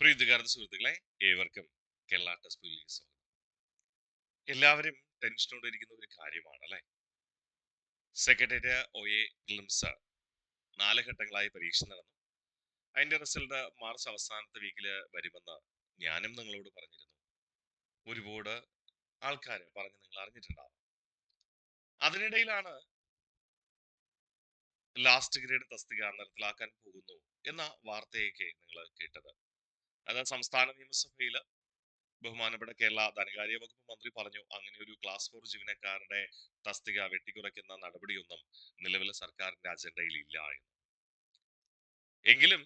പ്രീതികാരണ സുഹൃത്തുക്കളെ, ഏവർക്കും കേരള ടെസ്റ്റ് സ്വാഗതം. എല്ലാവരും ടെൻഷനോടെ ഇരിക്കുന്ന ഒരു കാര്യമാണ് അല്ലെ. സെക്രട്ടേറിയറ്റ് ഒഎ പ്രിലിംസ് 4 ഘട്ടങ്ങളായി പരീക്ഷ നടന്നു. അതിന്റെ റിസൾട്ട് മാർച്ച് അവസാനത്തെ വീക്കില് വരുമെന്ന് ഞാനും നിങ്ങളോട് പറഞ്ഞിരുന്നു. ഒരുപാട് ആൾക്കാർ പറഞ്ഞ് നിങ്ങൾ അറിഞ്ഞിട്ടുണ്ടാവും. അതിനിടയിലാണ് ലാസ്റ്റ് ഗ്രേഡ് തസ്തിക നിർത്തലാക്കാൻ പോകുന്നു എന്ന വാർത്തയൊക്കെ നിങ്ങൾ കേട്ടത്. അത് സംസ്ഥാന നിയമസഭയിൽ ബഹുമാനപ്പെട്ട കേരള ധനകാര്യ വകുപ്പ് മന്ത്രി പറഞ്ഞു, അങ്ങനെ ഒരു ക്ലാസ് 4 ജീവനക്കാരുടെ തസ്തിക വെട്ടിക്കുറയ്ക്കുന്ന നടപടിയൊന്നും നിലവിലെ സർക്കാരിന്റെ അജണ്ടയിൽ ഇല്ല എന്ന്. എങ്കിലും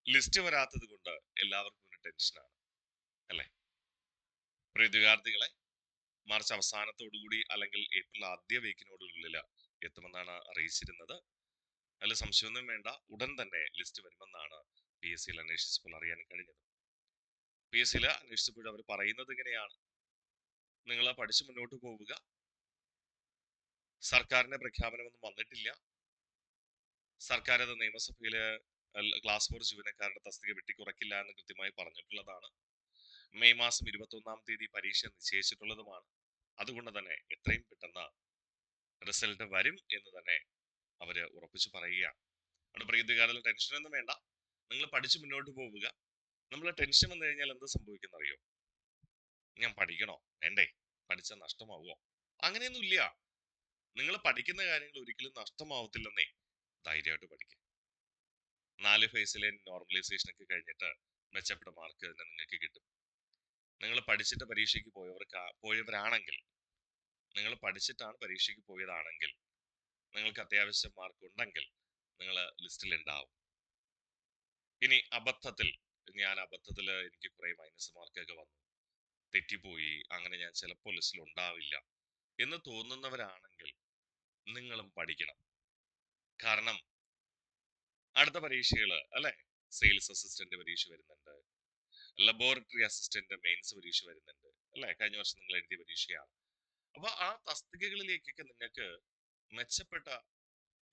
ലിസ്റ്റ് വരാത്തത് കൊണ്ട് എല്ലാവർക്കും ഒരു ടെൻഷനാണ് അല്ലെ. വിദ്യാർത്ഥികളെ മാർച്ച് അവസാനത്തോടുകൂടി അല്ലെങ്കിൽ ഏപ്രിൽ ആദ്യ വീക്കിനോടുള്ളിൽ എത്തുമെന്നാണ് അറിയിച്ചിരുന്നത്. അതിൽ സംശയമൊന്നും വേണ്ട, ഉടൻ തന്നെ ലിസ്റ്റ് വരുമെന്നാണ് PSC അന്വേഷിച്ചപ്പോൾ അറിയാൻ കഴിഞ്ഞത്. PSC അന്വേഷിച്ചപ്പോൾ അവർ പറയുന്നത് ഇങ്ങനെയാണ്: നിങ്ങൾ പഠിച്ചു മുന്നോട്ട് പോവുക, സർക്കാരിന്റെ പ്രഖ്യാപനമൊന്നും വന്നിട്ടില്ല, സർക്കാർ അത് നിയമസഭയില് ക്ലാസ് 4 ജീവനക്കാരുടെ തസ്തിക വെട്ടിക്കുറയ്ക്കില്ല എന്ന് കൃത്യമായി പറഞ്ഞിട്ടുള്ളതാണ്. മെയ് മാസം 21-ാം തീയതി പരീക്ഷ നിശ്ചയിച്ചിട്ടുള്ളതുമാണ്. അതുകൊണ്ട് തന്നെ എത്രയും പെട്ടെന്ന് റിസൾട്ട് വരും എന്ന് തന്നെ അവര് ഉറപ്പിച്ചു പറയുകയാണ്. അവിടെ പ്രീതികാരിൽ ടെൻഷനൊന്നും വേണ്ട, നിങ്ങൾ പഠിച്ചു മുന്നോട്ട് പോവുക. നമ്മൾ ടെൻഷൻ വന്നു കഴിഞ്ഞാൽ എന്ത് സംഭവിക്കുന്ന അറിയോ? ഞാൻ പഠിക്കണോ വേണ്ടേ, പഠിച്ച നഷ്ടമാവോ? അങ്ങനെയൊന്നും ഇല്ല. നിങ്ങൾ പഠിക്കുന്ന കാര്യങ്ങൾ ഒരിക്കലും നഷ്ടമാവത്തില്ലെന്നേ. ധൈര്യമായിട്ട് പഠിക്കുക. 4 ഫേസിലെ നോർമലൈസേഷൻ ഒക്കെ കഴിഞ്ഞിട്ട് മെച്ചപ്പെട്ട മാർക്ക് തന്നെ നിങ്ങൾക്ക് കിട്ടും. നിങ്ങൾ പഠിച്ചിട്ട് പരീക്ഷയ്ക്ക് പോയവരാണെങ്കിൽ, നിങ്ങൾ പഠിച്ചിട്ടാണ് പരീക്ഷയ്ക്ക് പോയതാണെങ്കിൽ, നിങ്ങൾക്ക് അത്യാവശ്യം മാർക്ക് ഉണ്ടെങ്കിൽ നിങ്ങൾ ലിസ്റ്റിൽ ഉണ്ടാവും. ഇനി അബദ്ധത്തിൽ എനിക്ക് കുറെ മൈനസ് മാർക്കൊക്കെ വന്നു, തെറ്റിപ്പോയി, അങ്ങനെ ഞാൻ ചിലപ്പോൾ ലിസ്റ്റിൽ ഉണ്ടാവില്ല എന്ന് തോന്നുന്നവരാണെങ്കിൽ നിങ്ങളും പഠിക്കണം. കാരണം അടുത്ത പരീക്ഷകള് അല്ലെ, സെയിൽസ് അസിസ്റ്റന്റ് പരീക്ഷ വരുന്നുണ്ട്, ലബോറട്ടറി അസിസ്റ്റന്റ് മെയിൻസ് പരീക്ഷ വരുന്നുണ്ട് അല്ലെ. കഴിഞ്ഞ വർഷം നിങ്ങൾ എഴുതിയ പരീക്ഷയാണ്. അപ്പൊ ആ തസ്തികകളിലേക്കൊക്കെ നിങ്ങൾക്ക് മെച്ചപ്പെട്ട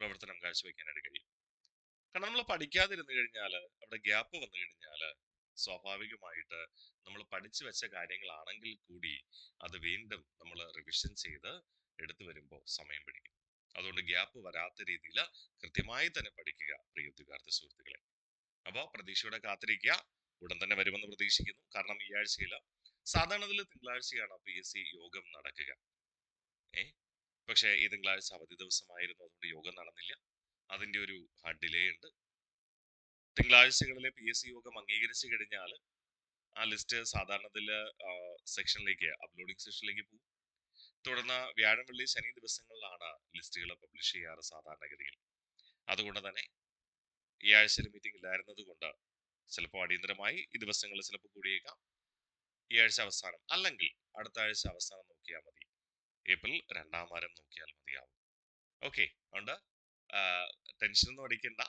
പ്രവർത്തനം കാഴ്ചവെക്കാനായിട്ട് കഴിയും. കാരണം നമ്മൾ പഠിക്കാതിരുന്നു കഴിഞ്ഞാൽ, അവിടെ ഗ്യാപ്പ് വന്നു കഴിഞ്ഞാൽ സ്വാഭാവികമായിട്ട് നമ്മൾ പഠിച്ചു വെച്ച കാര്യങ്ങളാണെങ്കിൽ കൂടി അത് വീണ്ടും നമ്മൾ റിവിഷൻ ചെയ്ത് എടുത്തു വരുമ്പോൾ സമയം പിടിക്കും. അതുകൊണ്ട് ഗ്യാപ്പ് വരാത്ത രീതിയിൽ കൃത്യമായി തന്നെ പഠിക്കുക പ്രിയ ഉദ്യോഗാർത്ഥി സുഹൃത്തുക്കളെ. അപ്പോൾ പ്രതീക്ഷയോടെ കാത്തിരിക്കുക, ഉടൻ തന്നെ വരുമെന്ന് പ്രതീക്ഷിക്കുന്നു. കാരണം ഈ ആഴ്ചയിൽ സാധാരണത്തിൽ തിങ്കളാഴ്ചയാണ് PSC യോഗം നടക്കുക. പക്ഷേ ഈ തിങ്കളാഴ്ച അവധി ദിവസമായിരുന്നു, അതുകൊണ്ട് യോഗം നടന്നില്ല. അതിന്റെ ഒരു ഡിലേ ഉണ്ട്. തിങ്കളാഴ്ചകളിലെ PSC യോഗം അംഗീകരിച്ചു കഴിഞ്ഞാൽ ആ ലിസ്റ്റ് സാധാരണത്തിൽ സെക്ഷനിലേക്ക്, അപ്ലോഡിംഗ് സെക്ഷനിലേക്ക് പോകും. തുടർന്ന് വ്യാഴം, വെള്ളി, ശനി ദിവസങ്ങളിലാണ് ലിസ്റ്റുകൾ പബ്ലിഷ് ചെയ്യാറ് സാധാരണഗതിയിൽ. അതുകൊണ്ട് തന്നെ ഈ ആഴ്ചയിൽ മീറ്റിംഗ് ഇല്ലായിരുന്നത് കൊണ്ട് ചിലപ്പോൾ അടിയന്തരമായി ഈ ദിവസങ്ങളിൽ ചിലപ്പോൾ കൂടിയേക്കാം. ഈ ആഴ്ച അവസാനം അല്ലെങ്കിൽ അടുത്ത ആഴ്ച അവസാനം നോക്കിയാൽ മതി, ഏപ്രിൽ 2-ാം വാരം നോക്കിയാൽ മതിയാവും. ഓക്കെ, അതുകൊണ്ട് ടെൻഷനൊന്നും അടിക്കണ്ട.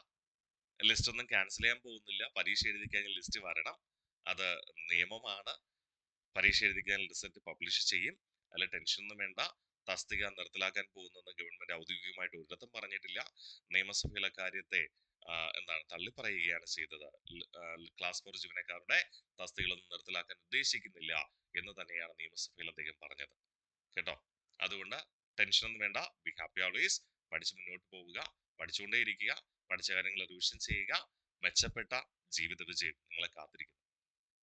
ലിസ്റ്റ് ഒന്നും ക്യാൻസൽ ചെയ്യാൻ പോകുന്നില്ല. പരീക്ഷ എഴുതി കഴിഞ്ഞാൽ ലിസ്റ്റ് വരണം, അത് നിയമമാണ്. പരീക്ഷ എഴുതി കഴിഞ്ഞാൽ റിസൾട്ട് പബ്ലിഷ് ചെയ്യും, അല്ല ടെൻഷനൊന്നും വേണ്ട. തസ്തിക നിർത്തലാക്കാൻ പോകുന്നെന്ന് ഗവൺമെന്റ് ഔദ്യോഗികമായിട്ട് ഒരിടത്തും പറഞ്ഞിട്ടില്ല. നിയമസഭയിലെ കാര്യത്തെ തള്ളിപ്പറയുകയാണ് ചെയ്തത്. ക്ലാസ് 4 ജീവനക്കാരുടെ തസ്തികളൊന്നും നിർത്തലാക്കാൻ ഉദ്ദേശിക്കുന്നില്ല എന്ന് തന്നെയാണ് നിയമസഭയിൽ അദ്ദേഹം പറഞ്ഞത് കേട്ടോ. അതുകൊണ്ട് ടെൻഷനൊന്നും വേണ്ട, ബി ഹാപ്പി ഓൾവേസ്. പഠിച്ച് മുന്നോട്ട് പോവുക, പഠിച്ചുകൊണ്ടേയിരിക്കുക, പഠിച്ച കാര്യങ്ങൾ റിവിഷൻ ചെയ്യുക. മെച്ചപ്പെട്ട ജീവിത വിജയം നിങ്ങളെ കാത്തിരിക്കുന്നു.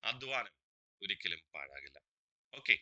അധ്വാനം ഒരിക്കലും പാഴാകില്ല. ഓക്കെ.